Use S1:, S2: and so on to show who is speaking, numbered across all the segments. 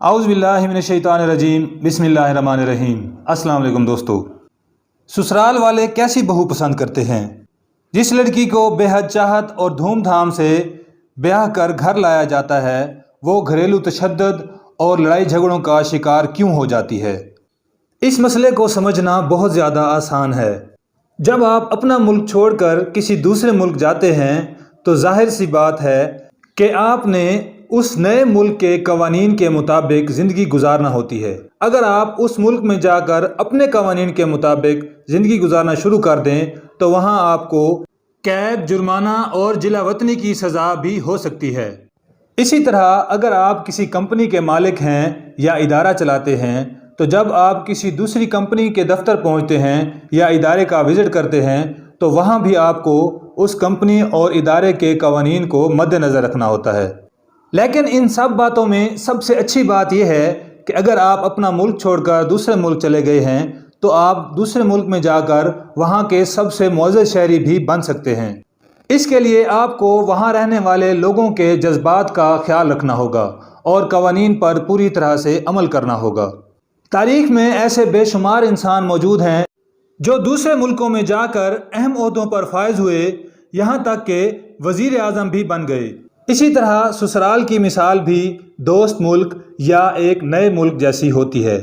S1: اعوذ باللہ من الشیطان الرجیم بسم اللہ الرحمن الرحیم۔ السلام علیکم دوستو۔ سسرال والے کیسی بہو پسند کرتے ہیں؟ جس لڑکی کو بے حد چاہت اور دھوم دھام سے بیاہ کر گھر لایا جاتا ہے وہ گھریلو تشدد اور لڑائی جھگڑوں کا شکار کیوں ہو جاتی ہے؟ اس مسئلے کو سمجھنا بہت زیادہ آسان ہے۔ جب آپ اپنا ملک چھوڑ کر کسی دوسرے ملک جاتے ہیں تو ظاہر سی بات ہے کہ آپ نے اس نئے ملک کے قوانین کے مطابق زندگی گزارنا ہوتی ہے۔ اگر آپ اس ملک میں جا کر اپنے قوانین کے مطابق زندگی گزارنا شروع کر دیں تو وہاں آپ کو قید، جرمانہ اور جلا وطنی کی سزا بھی ہو سکتی ہے۔ اسی طرح اگر آپ کسی کمپنی کے مالک ہیں یا ادارہ چلاتے ہیں تو جب آپ کسی دوسری کمپنی کے دفتر پہنچتے ہیں یا ادارے کا وزٹ کرتے ہیں تو وہاں بھی آپ کو اس کمپنی اور ادارے کے قوانین کو مد نظر رکھنا ہوتا ہے۔ لیکن ان سب باتوں میں سب سے اچھی بات یہ ہے کہ اگر آپ اپنا ملک چھوڑ کر دوسرے ملک چلے گئے ہیں تو آپ دوسرے ملک میں جا کر وہاں کے سب سے معزز شہری بھی بن سکتے ہیں۔ اس کے لیے آپ کو وہاں رہنے والے لوگوں کے جذبات کا خیال رکھنا ہوگا اور قوانین پر پوری طرح سے عمل کرنا ہوگا۔ تاریخ میں ایسے بے شمار انسان موجود ہیں جو دوسرے ملکوں میں جا کر اہم عہدوں پر فائز ہوئے، یہاں تک کہ وزیر اعظم بھی بن گئے۔ اسی طرح سسرال کی مثال بھی دوست ملک یا ایک نئے ملک جیسی ہوتی ہے،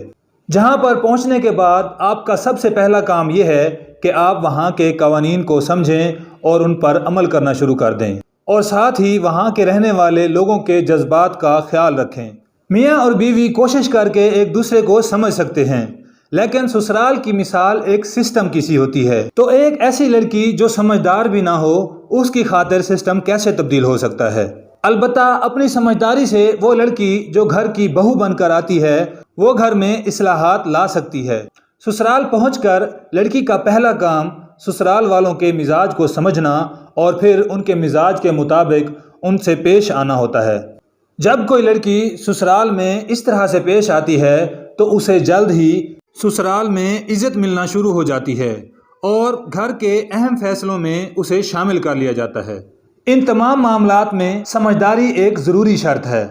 S1: جہاں پر پہنچنے کے بعد آپ کا سب سے پہلا کام یہ ہے کہ آپ وہاں کے قوانین کو سمجھیں اور ان پر عمل کرنا شروع کر دیں، اور ساتھ ہی وہاں کے رہنے والے لوگوں کے جذبات کا خیال رکھیں۔ میاں اور بیوی کوشش کر کے ایک دوسرے کو سمجھ سکتے ہیں، لیکن سسرال کی مثال ایک سسٹم کی سی ہوتی ہے، تو ایک ایسی لڑکی جو سمجھدار بھی نہ ہو اس کی خاطر سسٹم کیسے تبدیل ہو سکتا ہے؟ البتہ اپنی سمجھداری سے وہ لڑکی جو گھر کی بہو بن کر آتی ہے وہ گھر میں اصلاحات لا سکتی ہے۔ سسرال پہنچ کر لڑکی کا پہلا کام سسرال والوں کے مزاج کو سمجھنا اور پھر ان کے مزاج کے مطابق ان سے پیش آنا ہوتا ہے۔ جب کوئی لڑکی سسرال میں اس طرح سے پیش آتی ہے تو اسے جلد ہی سسرال میں عزت ملنا شروع ہو جاتی ہے اور گھر کے اہم فیصلوں میں اسے شامل کر لیا جاتا ہے۔ ان تمام معاملات میں سمجھداری ایک ضروری شرط ہے۔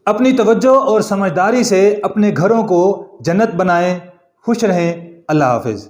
S1: اپنی توجہ اور سمجھداری سے اپنے گھروں کو جنت بنائیں۔ خوش رہیں۔ اللہ حافظ۔